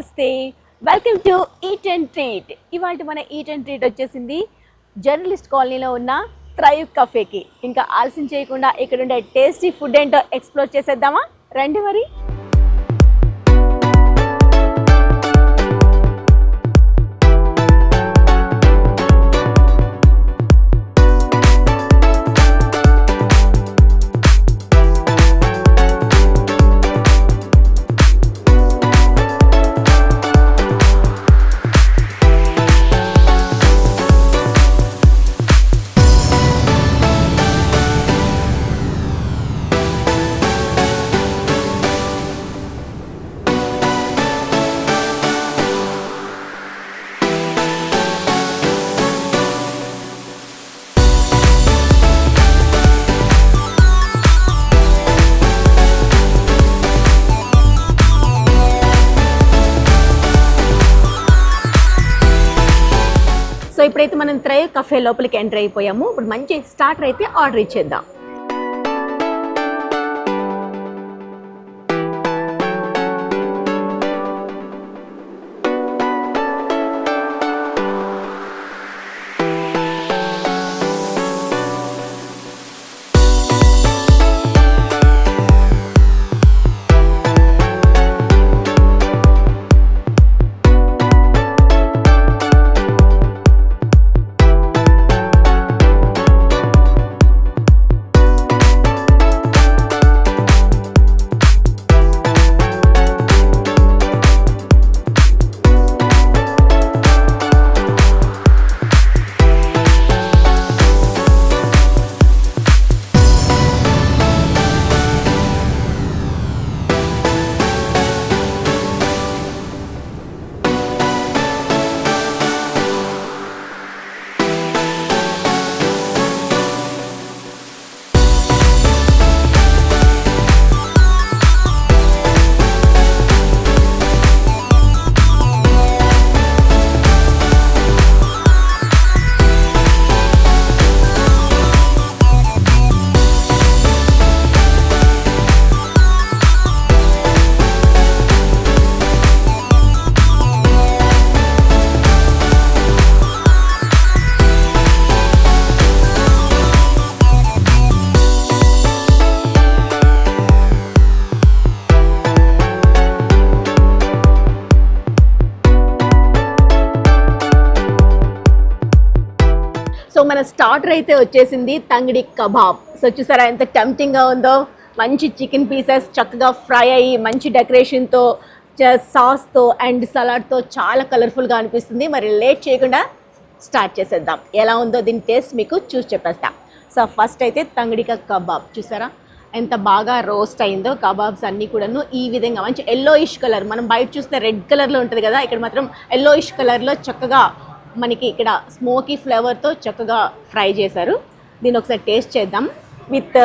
నమస్తే, welcome to eat and treat. ఇవాళ మన ఈట్ అండ్ ట్రీట్ వచ్చేసింది జర్నలిస్ట్ కాలనీలో ఉన్న థ్రైవ్ కఫేకి. ఇంకా ఆలస్యం చేయకుండా ఇక్కడ ఉండే టేస్టీ ఫుడ్ ఏంటో ఎక్స్ప్లోర్ చేసేద్దామా? రండి మరి. సో ఇప్పుడైతే మనం థ్రైవ్ కఫే లోపలికి ఎంటర్ అయిపోయాము. ఇప్పుడు మంచి స్టార్టర్ అయితే ఆర్డర్ ఇచ్చేద్దాం. సో మన స్టార్టర్ అయితే వచ్చేసింది తంగిడి కబాబ్. సో చూసారా ఎంత టెంప్టింగ్గా ఉందో. మంచి చికెన్ పీసెస్ చక్కగా ఫ్రై అయ్యి మంచి డెకరేషన్తో, సాస్తో అండ్ సలాడ్తో చాలా కలర్ఫుల్గా అనిపిస్తుంది. మరి లేట్ చేయకుండా స్టార్ట్ చేసేద్దాం. ఎలా ఉందో దీని టేస్ట్ మీకు చూసి చెప్పేస్తా. సో ఫస్ట్ అయితే తంగిడి కబాబ్ చూసారా ఎంత బాగా రోస్ట్ అయిందో. కబాబ్స్ అన్నీ కూడాను ఈ విధంగా మంచి ఎల్లోయిష్ కలర్, మనం బయట చూస్తే రెడ్ కలర్లో ఉంటుంది కదా, ఇక్కడ మాత్రం ఎల్లోయిష్ కలర్లో చక్కగా మనకి ఇక్కడ స్మోకీ ఫ్లేవర్తో చక్కగా ఫ్రై చేశారు. దీన్ని ఒకసారి టేస్ట్ చేద్దాం విత్.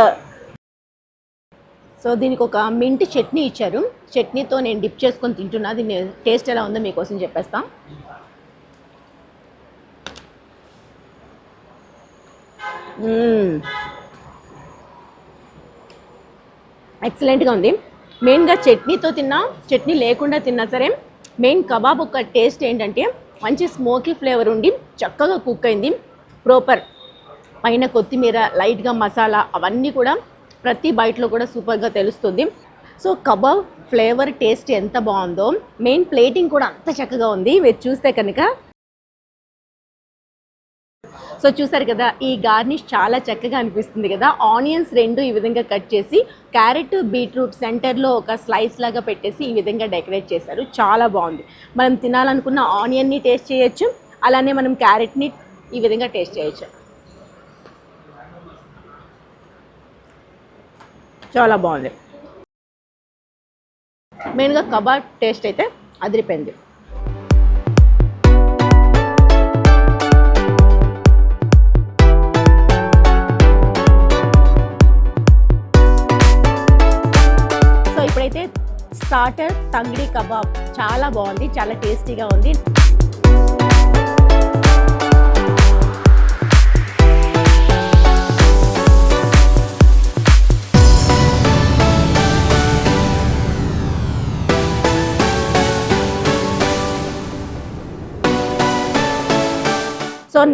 సో దీనికి ఒక మింట్ చట్నీ ఇచ్చారు. చట్నీతో నేను డిప్ చేసుకొని తింటున్నా. దీన్ని టేస్ట్ ఎలా ఉందో మీకోసం చెప్పేస్తాం. ఎక్సలెంట్గా ఉంది. మెయిన్గా చట్నీతో తిన్నా, చట్నీ లేకుండా తిన్నా సరే మెయిన్ కబాబ్ ఒక టేస్ట్ ఏంటంటే మంచి స్మోకీ ఫ్లేవర్ ఉండి చక్కగా కుక్ అయింది. ప్రాపర్ పైన కొత్తిమీర, లైట్గా మసాలా అవన్నీ కూడా ప్రతి బైట్లో కూడా సూపర్గా తెలుస్తుంది. సో కబాబ్ ఫ్లేవర్ టేస్ట్ ఎంత బాగుందో, మెయిన్ ప్లేటింగ్ కూడా అంత చక్కగా ఉంది. మీరు చూస్తే కనుక సో చూసారు కదా, ఈ గార్నిష్ చాలా చక్కగా అనిపిస్తుంది కదా. ఆనియన్స్ రెండు ఈ విధంగా కట్ చేసి, క్యారెట్ బీట్రూట్ సెంటర్లో ఒక స్లైస్ లాగా పెట్టేసి ఈ విధంగా డెకరేట్ చేశారు. చాలా బాగుంది. మనం తినాలనుకున్న ఆనియన్ని టేస్ట్ చేయొచ్చు, అలానే మనం క్యారెట్ని ఈ విధంగా టేస్ట్ చేయొచ్చు. చాలా బాగుంది. మెయిన్గా కబాబ్ టేస్ట్ అయితే అదిరిపోయింది. ఇప్పుడైతే స్టార్టర్ తంగిడి కబాబ్ చాలా బాగుంది, చాలా టేస్టీగా ఉంది.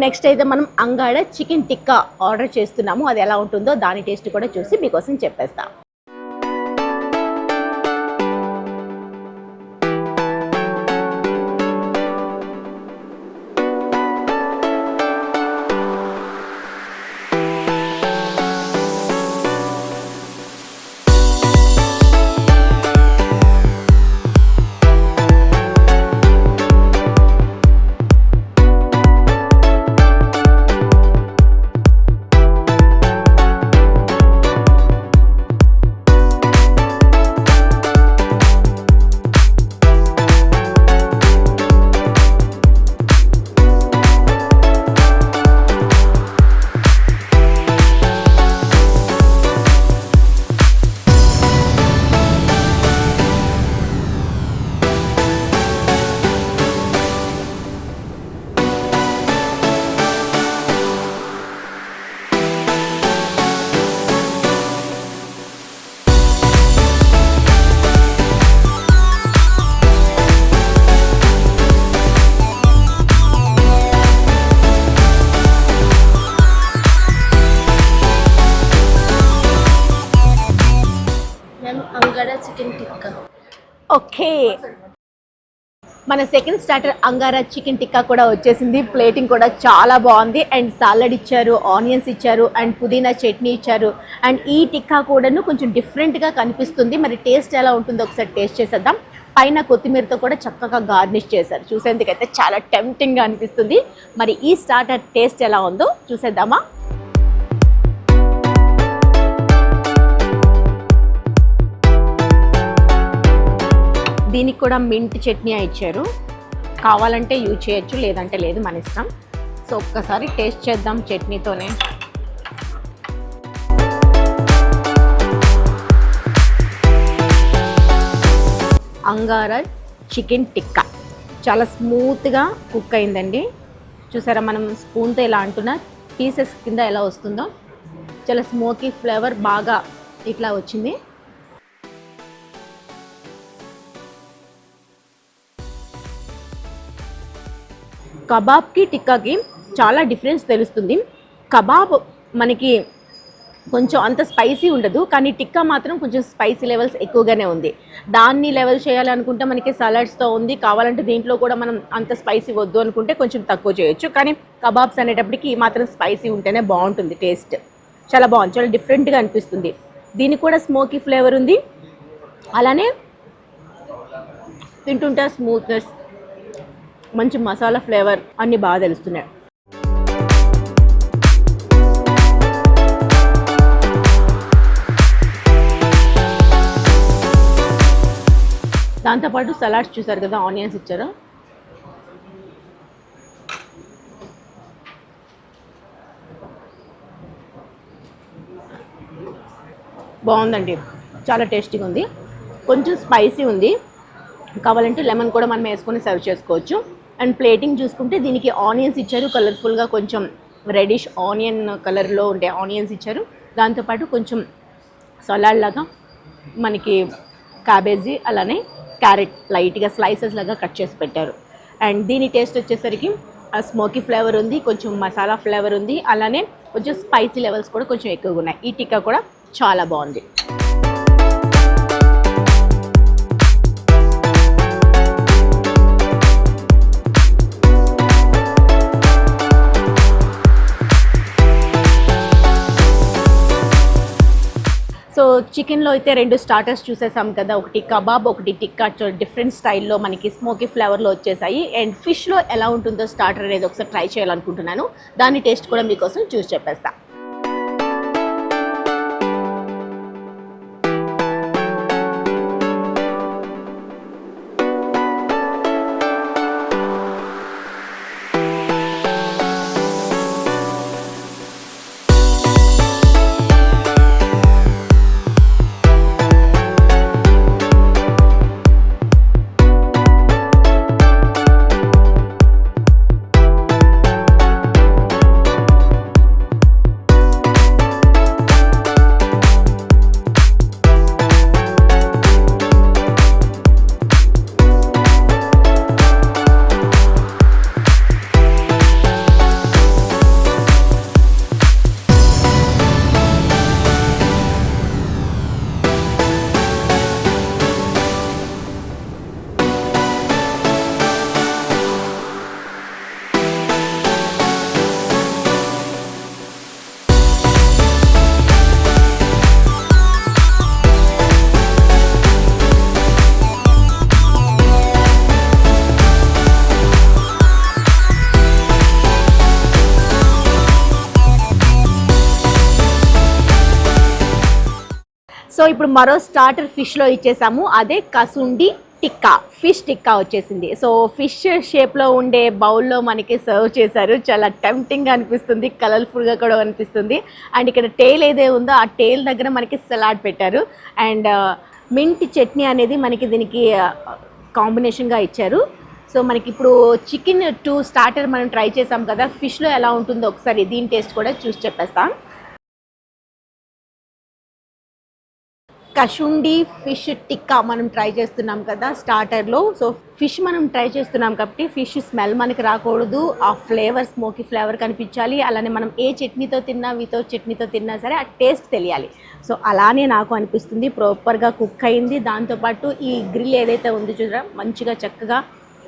నెక్స్ట్ అయితే మనం అంగాడ చికెన్ టిక్కా ఆర్డర్ చేస్తున్నాము. అది ఎలా ఉంటుందో దాని టేస్ట్ కూడా చూసి మీకోసం చెప్పేస్తాం. చికెన్ టిక్కా. ఓకే, మన second starter Angara chicken tikka కూడా వచ్చేసింది. ప్లేటింగ్ కూడా చాలా బాగుంది. అండ్ సాలడ్ ఇచ్చారు, ఆనియన్స్ ఇచ్చారు, అండ్ పుదీనా చట్నీ ఇచ్చారు. అండ్ ఈ టిక్కా కూడాను కొంచెం డిఫరెంట్గా కనిపిస్తుంది. మరి టేస్ట్ ఎలా ఉంటుందో ఒకసారి టేస్ట్ చేసేద్దాం. పైన కొత్తిమీరతో కూడా చక్కగా గార్నిష్ చేశారు. చూసేందుకైతే చాలా టెంప్టింగ్గా అనిపిస్తుంది. మరి ఈ స్టార్టర్ టేస్ట్ ఎలా ఉందో చూసేద్దామా? దీనికి కూడా మింట్ చట్నీ ఇచ్చారు. కావాలంటే యూజ్ చేయొచ్చు, లేదంటే లేదు, మన ఇష్టం. సో ఒక్కసారి టేస్ట్ చేద్దాం చట్నీతోనే. అంగారా చికెన్ టిక్కా చాలా స్మూత్గా కుక్ అయిందండి. చూసారా, మనం స్పూన్తో ఎలా అంటున్నా పీసెస్ కింద ఎలా వస్తుందో చాలా స్మోకీ ఫ్లేవర్ బాగా ఇట్లా వచ్చింది. కబాబ్కి టిక్కాకి చాలా డిఫరెన్స్ తెలుస్తుంది. కబాబ్ మనకి కొంచెం అంత స్పైసీ ఉండదు, కానీ టిక్కా మాత్రం కొంచెం స్పైసీ లెవెల్స్ ఎక్కువగానే ఉంది. దాన్ని లెవెల్ చేయాలనుకుంటే మనకి సలాడ్స్తో ఉంది. కావాలంటే దీంట్లో కూడా మనం అంత స్పైసీ వద్దు అనుకుంటే కొంచెం తక్కువ చేయొచ్చు. కానీ కబాబ్స్ అనేటప్పటికి ఈ మాత్రం స్పైసీ ఉంటేనే బాగుంటుంది. టేస్ట్ చాలా బాగుంది, చాలా డిఫరెంట్గా అనిపిస్తుంది. దీనికి కూడా స్మోకీ ఫ్లేవర్ ఉంది. అలానే తింటుంటే స్మూత్నెస్, మంచి మసాలా ఫ్లేవర్ అన్నీ బాగా తెలుస్తున్నాయి. దాంతోపాటు సలాడ్స్ చూసారు కదా, ఆనియన్స్ ఇచ్చారు. బాగుందండి, చాలా టేస్టీగా ఉంది. కొంచెం స్పైసీ ఉంది. కావాలంటే లెమన్ కూడా మనం వేసుకొని సర్వ్ చేసుకోవచ్చు. అండ్ ప్లేటింగ్ చూసుకుంటే దీనికి ఆనియన్స్ ఇచ్చారు, కలర్ఫుల్గా కొంచెం రెడిష్ ఆనియన్ కలర్లో ఉండే ఆనియన్స్ ఇచ్చారు. దాంతోపాటు కొంచెం సలాడ్ లాగా మనకి క్యాబేజీ, అలానే క్యారెట్ లైట్గా స్లైసెస్ లాగా కట్ చేసి పెట్టారు. అండ్ దీని టేస్ట్ వచ్చేసరికి స్మోకీ ఫ్లేవర్ ఉంది, కొంచెం మసాలా ఫ్లేవర్ ఉంది, అలానే కొంచెం స్పైసీ లెవెల్స్ కూడా కొంచెం ఎక్కువగా ఉన్నాయి. ఈ టిక్కా కూడా చాలా బాగుంది. సో చికెన్లో అయితే 2 స్టార్టర్స్ చూసేసాం కదా, ఒకటి కబాబ్, ఒకటి టిక్కా. డిఫరెంట్ స్టైల్లో మనకి స్మోకీ ఫ్లేవర్లో వచ్చేసాయి. అండ్ ఫిష్లో ఎలా ఉంటుందో స్టార్టర్ అనేది ఒకసారి ట్రై చేయాలనుకుంటున్నాను. దాని టేస్ట్ కూడా మీకోసం చూసి చెప్పేస్తా. సో ఇప్పుడు మరో స్టార్టర్ ఫిష్లో ఇచ్చేసాము, అదే కసుండి టిక్కా, ఫిష్ టిక్కా వచ్చేసింది. సో ఫిష్ షేప్లో ఉండే బౌల్లో మనకి సర్వ్ చేశారు. చాలా టెంప్టింగ్గా అనిపిస్తుంది, కలర్ఫుల్గా కూడా అనిపిస్తుంది. అండ్ ఇక్కడ టేల్ ఏదే ఉందో ఆ టేల్ దగ్గర మనకి సలాడ్ పెట్టారు. అండ్ మింట్ చట్నీ అనేది మనకి దీనికి కాంబినేషన్గా ఇచ్చారు. సో మనకి ఇప్పుడు చికెన్ స్టార్టర్ మనం ట్రై చేసాం కదా, ఫిష్లో ఎలా ఉంటుందో ఒకసారి దీని టేస్ట్ కూడా చూసి చెప్పేస్తాం. కషుండి ఫిష్ టిక్కా మనం ట్రై చేస్తున్నాం కదా స్టార్టర్లో. సో ఫిష్ మనం ట్రై చేస్తున్నాం కాబట్టి ఫిష్ స్మెల్ మనకి రాకూడదు, ఆ ఫ్లేవర్ స్మోకీ ఫ్లేవర్ కనిపించాలి. అలానే మనం ఏ చట్నీతో తిన్నా, వితౌట్ చట్నీతో తిన్నా సరే ఆ టేస్ట్ తెలియాలి. సో అలానే నాకు అనిపిస్తుంది, ప్రాపర్గా కుక్ అయింది. దాంతోపాటు ఈ గ్రిల్ ఏదైతే ఉందో చూసారా, మంచిగా చక్కగా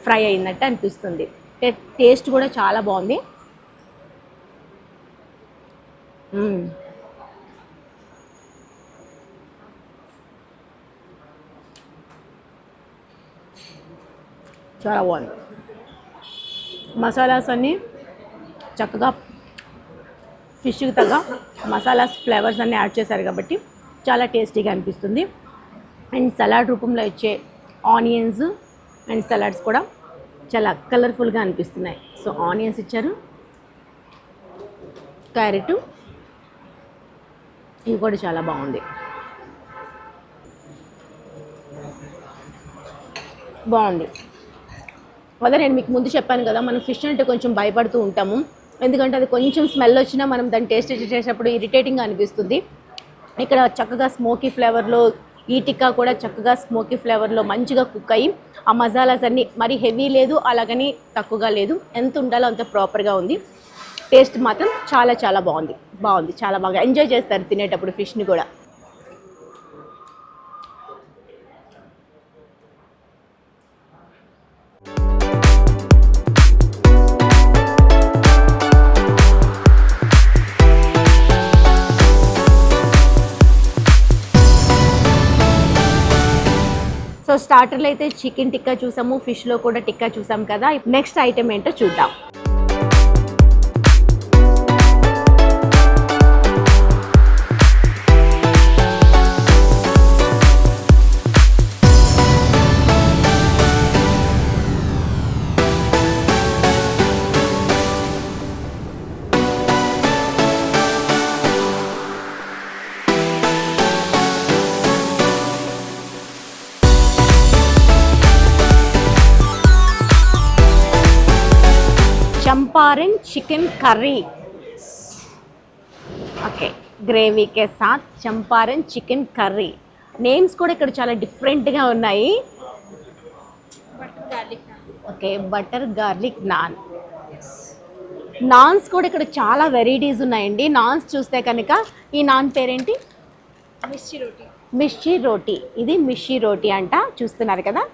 ఫ్రై అయినట్టు అనిపిస్తుంది. టేస్ట్ కూడా చాలా బాగుంది. చాలా బాగుంది. మసాలాస్ అన్నీ చక్కగా ఫిష్కి తగ్గ మసాలాస్ ఫ్లేవర్స్ అన్నీ యాడ్ చేశారు కాబట్టి చాలా టేస్టీగా అనిపిస్తుంది. అండ్ సలాడ్ రూపంలో ఇచ్చే ఆనియన్స్ అండ్ సలాడ్స్ కూడా చాలా కలర్ఫుల్గా అనిపిస్తున్నాయి. సో ఆనియన్స్ ఇచ్చారు, క్యారెట్, ఇవి కూడా చాలా బాగుంది. బాగుంది. అదే నేను మీకు ముందు చెప్పాను కదా, మనం ఫిష్ అంటే కొంచెం భయపడుతూ ఉంటాము, ఎందుకంటే అది కొంచెం స్మెల్ వచ్చినా మనం దాన్ని టేస్ట్ చేసేటప్పుడు ఇరిటేటింగ్గా అనిపిస్తుంది. ఇక్కడ చక్కగా స్మోకీ ఫ్లేవర్లో ఈ టిక్కా కూడా చక్కగా స్మోకీ ఫ్లేవర్లో మంచిగా కుక్ అయ్యి ఆ మసాలాస్ అన్నీ మరీ హెవీ లేదు, అలాగని తక్కువగా లేదు, ఎంత ఉండాలో అంత ప్రాపర్గా ఉంది. టేస్ట్ మాత్రం చాలా చాలా బాగుంది. చాలా బాగా ఎంజాయ్ చేస్తారు తినేటప్పుడు ఫిష్ని కూడా. సో స్టార్టర్లో అయితే చికెన్ టిక్కా చూసాము, ఫిష్లో కూడా టిక్కా చూసాం కదా. నెక్స్ట్ ఐటెం ఏంటో చూద్దాం. Champaran chicken curry, okay, gravy के साथ चंपारण चिकन करी. నేమ్స్ కూడా ఇక్కడ చాలా డిఫరెంట్గా ఉన్నాయి. Okay, butter garlic non. Naans కూడా ఇక్కడ చాలా వెరైటీస్ ఉన్నాయండి. నాన్స్ చూస్తే కనుక ఈ నాన్ పేరేంటి? మిర్చి రోటీ. ఇది మిర్చి రోటీ అంట, చూస్తున్నారు కదా.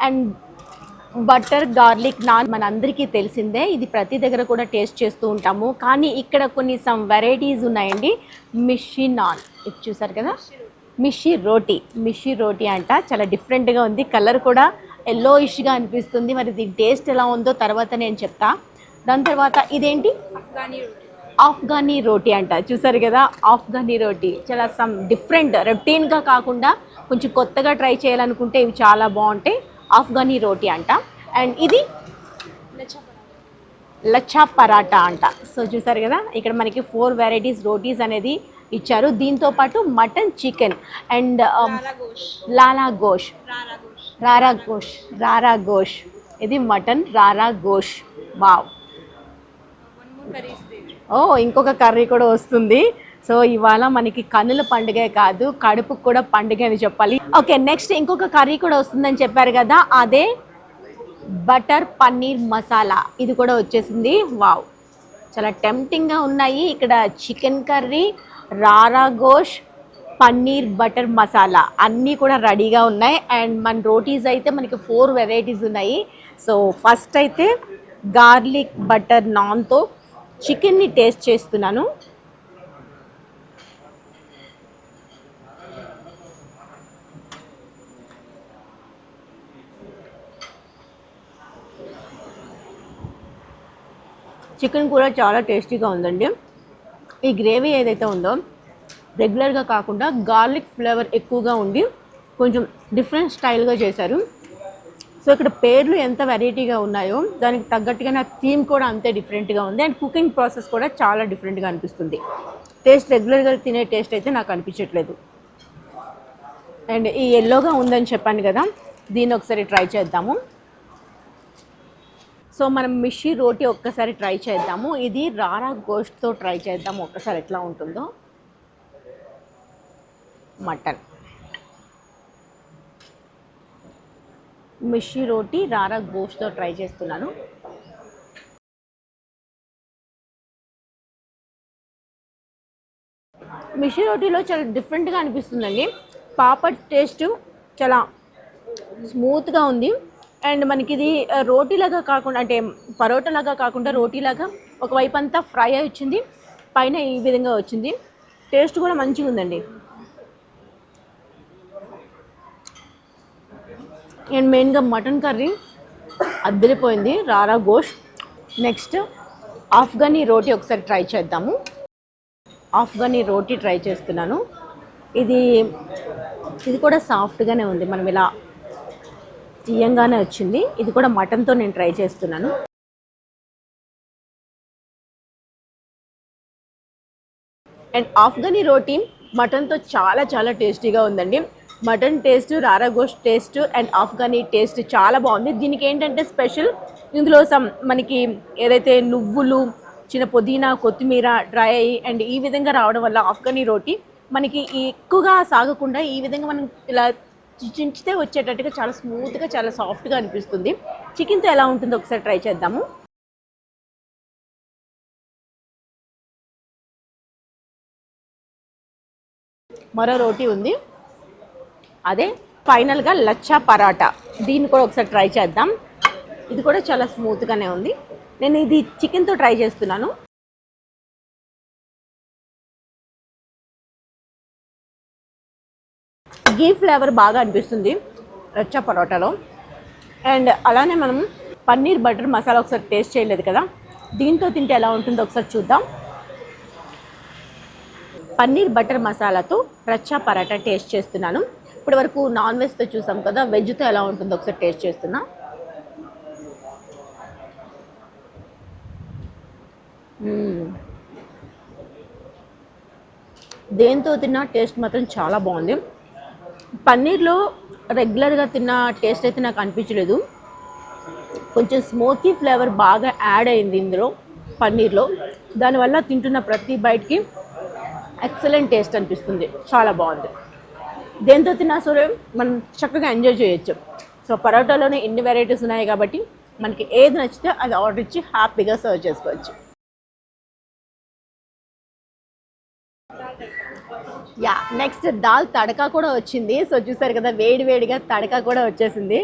అండ్ బటర్ గార్లిక్ నాన్ మనందరికీ తెలిసిందే, ఇది ప్రతి దగ్గర కూడా టేస్ట్ చేస్తూ ఉంటాము. కానీ ఇక్కడ కొన్ని సమ్ వెరైటీస్ ఉన్నాయండి. మిర్చి నాన్, ఇది చూసారు కదా, మిర్చి రోటీ అంట, చాలా డిఫరెంట్గా ఉంది. కలర్ కూడా ఎల్లోయిష్గా అనిపిస్తుంది. మరి దీని టేస్ట్ ఎలా ఉందో తర్వాత నేను చెప్తా. దాని తర్వాత ఇదేంటి? ఆఫ్ఘనీ రోటీ అంట, చూసారు కదా. ఆఫ్ఘనీ రోటీ చాలా సమ్ డిఫరెంట్, రొటీన్గా కాకుండా కొంచెం కొత్తగా ట్రై చేయాలనుకుంటే ఇవి చాలా బాగుంటాయి. ఆఫ్ఘనీ రోటీ అంట. అండ్ ఇది లచ్చా పరాటా అంట. సో చూసారు కదా, ఇక్కడ మనకి 4 వెరైటీస్ రోటీస్ అనేది ఇచ్చారు. దీంతో పాటు మటన్, చికెన్ అండ్ రారా గోష్. ఇది మటన్ రారా గోష్. వావ్, ఇంకొక కర్రీ కూడా వస్తుంది. సో ఇవాళ మనకి కన్నుల పండుగే కాదు, కడుపుకు కూడా పండుగ అని చెప్పాలి. ఓకే, నెక్స్ట్ ఇంకొక కర్రీ కూడా వస్తుందని చెప్పారు కదా, అదే బటర్ పన్నీర్ మసాలా. ఇది కూడా వచ్చేసింది. వావ్, చాలా టెంప్టింగ్గా ఉన్నాయి. ఇక్కడ చికెన్ కర్రీ, రారా గోష్, పన్నీర్ బటర్ మసాలా అన్నీ కూడా రెడీగా ఉన్నాయి. అండ్ మన రోటీస్ అయితే మనకి 4 వెరైటీస్ ఉన్నాయి. సో ఫస్ట్ అయితే గార్లిక్ బటర్ నాన్తో చికెన్ని టేస్ట్ చేస్తున్నాను. చికెన్ కూడా చాలా టేస్టీగా ఉందండి. ఈ గ్రేవీ ఏదైతే ఉందో రెగ్యులర్గా కాకుండా గార్లిక్ ఫ్లేవర్ ఎక్కువగా ఉండి కొంచెం డిఫరెంట్ స్టైల్గా చేశారు. సో ఇక్కడ పేర్లు ఎంత వెరైటీగా ఉన్నాయో దానికి తగ్గట్టుగా నా థీమ్ కూడా అంతే డిఫరెంట్గా ఉంది. అండ్ కుకింగ్ ప్రాసెస్ కూడా చాలా డిఫరెంట్గా అనిపిస్తుంది. టేస్ట్ రెగ్యులర్గా తినే టేస్ట్ అయితే నాకు అనిపించట్లేదు. అండ్ ఈ ఎల్లోగా ఉందని చెప్పాను కదా, దీన్ని ఒకసారి ట్రై చేద్దాము. సో మనం మిర్చి రోటీ ఒక్కసారి ట్రై చేద్దాము. ఇది రారా గోష్ట్తో ట్రై చేద్దాము ఒక్కసారి ఎట్లా ఉంటుందో. మటన్ మిర్చి రోటీ రారా గోష్ట్తో ట్రై చేస్తున్నాను. మిర్చి రోటీలో చాలా డిఫరెంట్గా అనిపిస్తుందండి. పాపడ్ టేస్ట్ చాలా స్మూత్గా ఉంది. అండ్ మనకి ఇది రోటీలాగా కాకుండా, అంటే పరోటాలాగా కాకుండా రోటీలాగా ఒకవైపు అంతా ఫ్రై అయి వచ్చింది, పైన ఈ విధంగా వచ్చింది. టేస్ట్ కూడా మంచిగా ఉందండి. అండ్ మెయిన్గా మటన్ కర్రీ అద్దరిపోయింది. రారా గోష్. నెక్స్ట్ ఆఫ్ఘనీ రోటీ ఒకసారి ట్రై చేద్దాము. ఆఫ్ఘనీ రోటీ ట్రై చేస్తున్నాను. ఇది కూడా సాఫ్ట్గానే ఉంది, మనం ఇలా తీయంగానే వచ్చింది. ఇది కూడా మటన్తో నేను ట్రై చేస్తున్నాను. అండ్ ఆఫ్ఘనీ రోటీ మటన్తో చాలా చాలా టేస్టీగా ఉందండి. మటన్ టేస్ట్, రారా గోష్ టేస్ట్ అండ్ ఆఫ్ఘనీ టేస్ట్ చాలా బాగుంది. దీనికి ఏంటంటే స్పెషల్, ఇందులో మనకి ఏదైతే నువ్వులు, చిన్న పుదీనా, కొత్తిమీర డ్రై అయ్యి అండ్ ఈ విధంగా రావడం వల్ల ఆఫ్ఘనీ రోటీ మనకి ఎక్కువగా సాగకుండా ఈ విధంగా మనం ఇలా చించితే వచ్చేటట్టుగా చాలా స్మూత్గా, చాలా సాఫ్ట్గా అనిపిస్తుంది. చికెన్తో ఎలా ఉంటుందో ఒకసారి ట్రై చేద్దాము. మరో రోటీ ఉంది, అదే ఫైనల్గా లచ్చా పరాటా. దీన్ని కూడా ఒకసారి ట్రై చేద్దాం. ఇది కూడా చాలా స్మూత్గానే ఉంది. నేను ఇది చికెన్తో ట్రై చేస్తున్నాను. గీ ఫ్లేవర్ బాగా అనిపిస్తుంది లచ్చా పరోటాలో. అండ్ అలానే మనం పన్నీర్ బటర్ మసాలా ఒకసారి టేస్ట్ చేయలేదు కదా, దీంతో తింటే ఎలా ఉంటుందో ఒకసారి చూద్దాం. పన్నీర్ బటర్ మసాలాతో లచ్చా పరాటా టేస్ట్ చేస్తున్నాను. ఇప్పటి వరకు నాన్ వెజ్తో చూసాం కదా, వెజ్తో ఎలా ఉంటుందో ఒకసారి టేస్ట్ చేస్తున్నా. దేంతో తిన్న టేస్ట్ మాత్రం చాలా బాగుంది. పన్నీర్లో రెగ్యులర్గా తిన్న టేస్ట్ అయితే నాకు అనిపించలేదు. కొంచెం స్మోకీ ఫ్లేవర్ బాగా యాడ్ అయింది ఇందులో పన్నీర్లో. దానివల్ల తింటున్న ప్రతి బైట్కి ఎక్సలెంట్ టేస్ట్ అనిపిస్తుంది, చాలా బాగుంది. దేంతో తిన్నా సరే మనం చక్కగా ఎంజాయ్ చేయొచ్చు. సో పరోటాలోనే ఎన్ని వెరైటీస్ ఉన్నాయి కాబట్టి మనకి ఏది నచ్చితే అది ఆర్డర్ ఇచ్చి హ్యాపీగా సర్వ్ చేసుకోవచ్చు. యా, నెక్స్ట్ దాల్ తడకా కూడా వచ్చింది. సో చూసారు కదా, వేడివేడిగా తడకా కూడా వచ్చేసింది.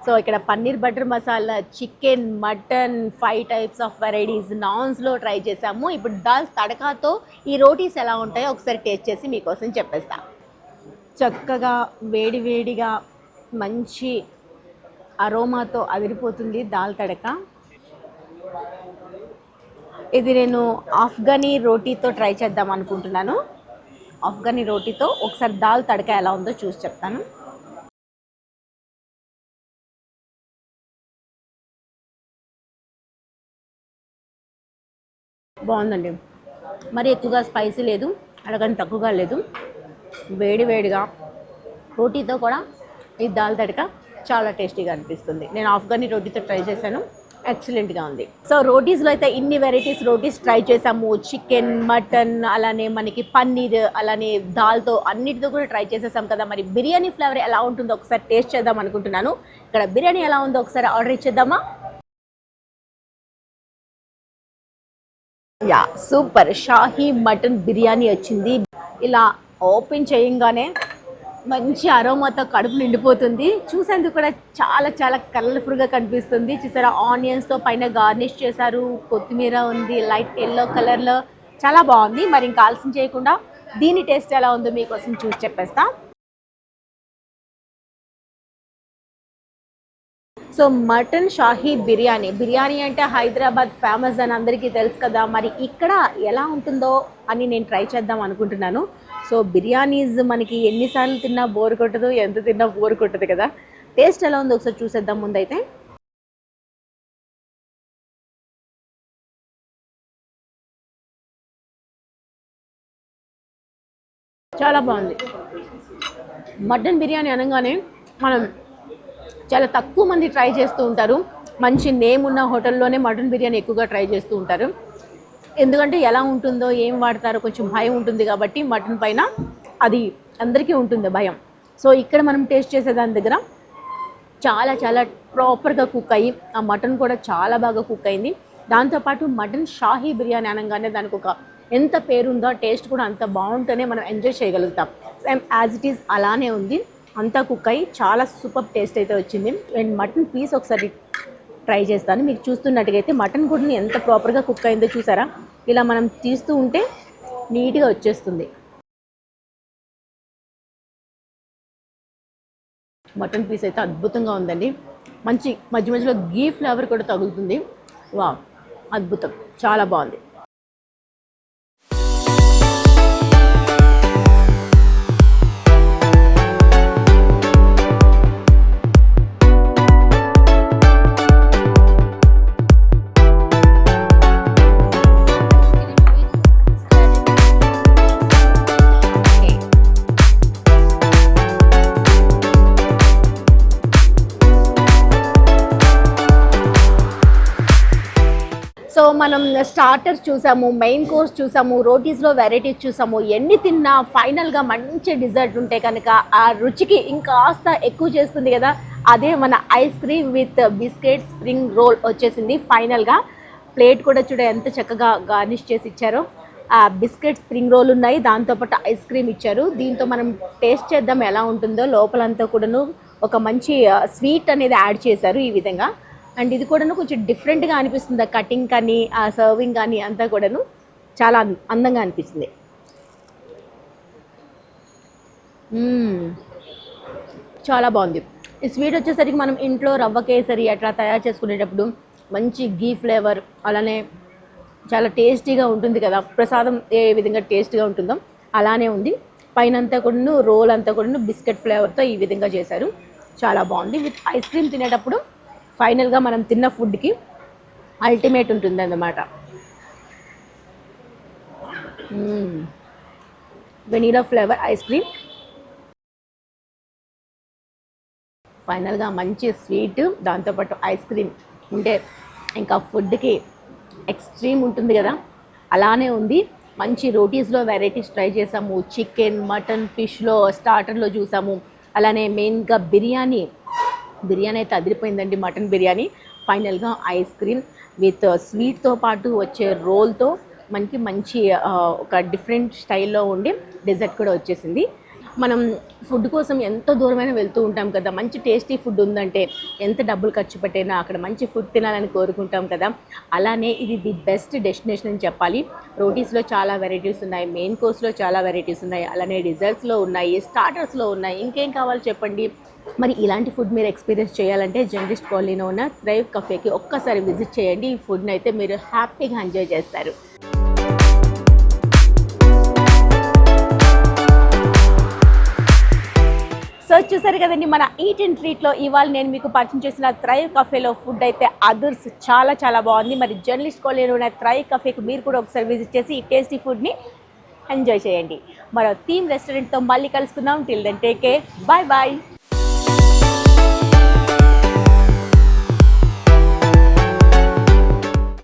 సో ఇక్కడ paneer butter masala, chicken, mutton 5 types of varieties నాన్స్లో ట్రై చేసాము. ఇప్పుడు దాల్ తడకాతో ఈ రోటీస్ ఎలా ఉంటాయో ఒకసారి టేస్ట్ చేసి మీకోసం చెప్పేస్తా. చక్కగా వేడివేడిగా మంచి అరోమాతో అదిరిపోతుంది దాల్ తడక. ఇది నేను ఆఫ్ఘనీ రోటీతో ట్రై చేద్దాం అనుకుంటున్నాను. ఆఫ్ఘనీ రోటీతో ఒకసారి దాల్ తడక ఎలా ఉందో చూసి చెప్తాను. బాగుందండి, మరి ఎక్కువగా స్పైసీ లేదు, అలాగని తక్కువగా లేదు. వేడివేడిగా రోటీతో కూడా ఈ దాల్ తడక చాలా టేస్టీగా అనిపిస్తుంది. నేను ఆఫ్ఘనీ రోటీతో ట్రై చేశాను, ఎక్సలెంట్గా ఉంది. సో రోటీస్లో అయితే ఇన్ని వెరైటీస్ రోటీస్ ట్రై చేసాము. చికెన్, మటన్, అలానే మనకి పన్నీర్, అలానే దాల్తో అన్నిటితో కూడా ట్రై చేసేసాం కదా. మరి బిర్యానీ ఫ్లేవర్ ఎలా ఉంటుందో ఒకసారి టేస్ట్ చేద్దాం అనుకుంటున్నాను. ఇక్కడ బిర్యానీ ఎలా ఉందో ఒకసారి ఆర్డర్ ఇచ్చేద్దామా? Yeah, super shahi mutton biryani వచ్చింది. ఇలా ఓపెన్ చేయంగానే మంచి అరోమాతో కడుపు నిండిపోతుంది. చూసేందుకు కూడా చాలా చాలా కలర్ఫుల్గా కనిపిస్తుంది. చూసారా, ఆనియన్స్తో పైన గార్నిష్ చేశారు, కొత్తిమీర ఉంది లైట్ ఎల్లో కలర్లో, చాలా బాగుంది. మరి ఇంకా ఆలస్యం చేయకుండా దీని టేస్ట్ ఎలా ఉందో మీకోసం చూసి చెప్పేస్తా. సో మటన్ షాహీ బిర్యానీ అంటే హైదరాబాద్ ఫేమస్ అని అందరికీ తెలుసు కదా. మరి ఇక్కడ ఎలా ఉంటుందో అని నేను ట్రై చేద్దాం అనుకుంటున్నాను. సో బిర్యానీస్ మనకి ఎన్నిసార్లు తిన్నా బోర్ కొట్టదు, ఎంత తిన్నా బోర్ కొట్టదు కదా. టేస్ట్ ఎలా ఉందో ఒకసారి చూసేద్దాం ముందైతే. చాలా బాగుంది. మటన్ బిర్యానీ అనగానే మనం చాలా తక్కువ మంది ట్రై చేస్తూ ఉంటారు. మంచి నేమ్ ఉన్న హోటల్లోనే మటన్ బిర్యానీ ఎక్కువగా ట్రై చేస్తూ ఉంటారు. ఎందుకంటే ఎలా ఉంటుందో ఏం వాడతారో కొంచెం భయం ఉంటుంది కాబట్టి మటన్ పైన అది అందరికీ ఉంటుంది భయం. సో ఇక్కడ మనం టేస్ట్ చేసే దాని దగ్గర చాలా చాలా ప్రాపర్గా కుక్ అయ్యి ఆ మటన్ కూడా చాలా బాగా కుక్ అయింది. దాంతోపాటు మటన్ షాహీ బిర్యానీ అనగానే దానికి ఒక ఎంత పేరుందో టేస్ట్ కూడా అంత బాగుంటేనే మనం ఎంజాయ్ చేయగలుగుతాం. సేమ్ యాజ్ ఇట్ ఈజ్ అలానే ఉంది, అంతా కుక్ అయ్యి చాలా సూపర్ టేస్ట్ అయితే వచ్చింది. అండ్ మటన్ పీస్ ఒకసారి ట్రై చేస్తాను. మీకు చూస్తున్నట్టుగా అయితే మటన్ కూడా ఎంత ప్రాపర్గా కుక్ అయిందో చూసారా, ఇలా మనం తీస్తూ ఉంటే నీట్గా వచ్చేస్తుంది. మటన్ పీస్ అయితే అద్భుతంగా ఉందండి. మంచి మధ్య మధ్యలో గీ ఫ్లేవర్ కూడా తగులుతుంది. వా, అద్భుతం, చాలా బాగుంది. సో మనం స్టార్టర్స్ చూసాము, మెయిన్ కోర్స్ చూసాము, రోటీస్లో వెరైటీస్ చూసాము. ఎన్ని తిన్నా ఫైనల్గా మంచి డిజర్ట్ ఉంటే కనుక ఆ రుచికి ఇంకాస్త ఎక్కువ చేస్తుంది కదా. అదే మన ice cream with biscuit spring roll వచ్చేసింది. ఫైనల్గా ప్లేట్ కూడా చూడ ఎంత చక్కగా గార్నిష్ చేసి ఇచ్చారో. ఆ బిస్కెట్ స్ప్రింగ్ రోల్ ఉన్నాయి, దాంతోపాటు ఐస్ క్రీమ్ ఇచ్చారు. దీంతో మనం టేస్ట్ చేద్దాం ఎలా ఉంటుందో. లోపలంతా కూడాను ఒక మంచి స్వీట్ అనేది యాడ్ చేశారు ఈ విధంగా. అండ్ ఇది కూడాను కొంచెం డిఫరెంట్గా అనిపిస్తుంది. కటింగ్ కానీ ఆ సర్వింగ్ కానీ అంతా కూడాను చాలా అందంగా అనిపించింది. చాలా బాగుంది. ఈ స్వీట్ వచ్చేసరికి మనం ఇంట్లో రవ్వ కేసరి అట్లా తయారు చేసుకునేటప్పుడు మంచి గీ ఫ్లేవర్, అలానే చాలా టేస్టీగా ఉంటుంది కదా. ప్రసాదం ఏ విధంగా టేస్ట్గా ఉంటుందో అలానే ఉంది. పైన అంతా కూడాను రోల్ అంతా కూడాను బిస్కెట్ ఫ్లేవర్తో ఈ విధంగా చేశారు. చాలా బాగుంది. విత్ ఐస్ క్రీమ్ తినేటప్పుడు ఫైనల్గా మనం తిన్న ఫుడ్కి అల్టిమేట్ ఉంటుంది అన్నమాట. వెనీలా ఫ్లేవర్ ఐస్ క్రీమ్, ఫైనల్గా మంచి స్వీట్, దాంతోపాటు ఐస్ క్రీమ్ ఉంటే ఇంకా ఫుడ్కి ఎక్స్ట్రీమ్ ఉంటుంది కదా, అలానే ఉంది. మంచి రోటీస్లో వెరైటీస్ ట్రై చేసాము. చికెన్, మటన్, ఫిష్లో స్టార్టర్లో చూసాము. అలానే మెయిన్గా బిర్యానీ అయితే అదిరిపోయిందండి. మటన్ బిర్యానీ ఫైనల్గా ఐస్ క్రీమ్ విత్ స్వీట్తో పాటు వచ్చే రోల్తో మనకి మంచి ఒక డిఫరెంట్ స్టైల్లో ఉండి డెజర్ట్ కూడా వచ్చేసింది. మనం ఫుడ్ కోసం ఎంత దూరమైనా వెళ్తూ ఉంటాం కదా. మంచి టేస్టీ ఫుడ్ ఉందంటే ఎంత డబ్బులు ఖర్చు పెట్టైనా అక్కడ మంచి ఫుడ్ తినాలని కోరుకుంటాం కదా. అలానే ఇది ది బెస్ట్ డెస్టినేషన్ అని చెప్పాలి. రోటీస్లో చాలా వెరైటీస్ ఉన్నాయి, మెయిన్ కోర్స్లో చాలా వెరైటీస్ ఉన్నాయి, అలానే డిజర్ట్స్లో ఉన్నాయి, స్టార్టర్స్లో ఉన్నాయి. ఇంకేం కావాలో చెప్పండి. మరి ఇలాంటి ఫుడ్ మీరు ఎక్స్పీరియన్స్ చేయాలంటే జర్నలిస్ట్ కాలనీలో ఉన్న థ్రైవ్ కఫేకి ఒక్కసారి విజిట్ చేయండి. ఈ ఫుడ్ని అయితే మీరు హ్యాపీగా ఎంజాయ్ చేస్తారు. సో చూసారు కదండి, మన ఈట్ అండ్ ట్రీట్లో ఇవాళ నేను మీకు పరిచయం చేసిన థ్రైవ్ కఫేలో ఫుడ్ అయితే అదర్స్ చాలా చాలా బాగుంది. మరి జర్నలిస్ట్ కాలనీలో ఉన్న థ్రైవ్ కఫేకి మీరు కూడా ఒకసారి విజిట్ చేసి ఈ టేస్టీ ఫుడ్ని ఎంజాయ్ చేయండి. మరో థీమ్ రెస్టారెంట్తో మళ్ళీ కలుసుకుందాం. Till then take care, bye bye.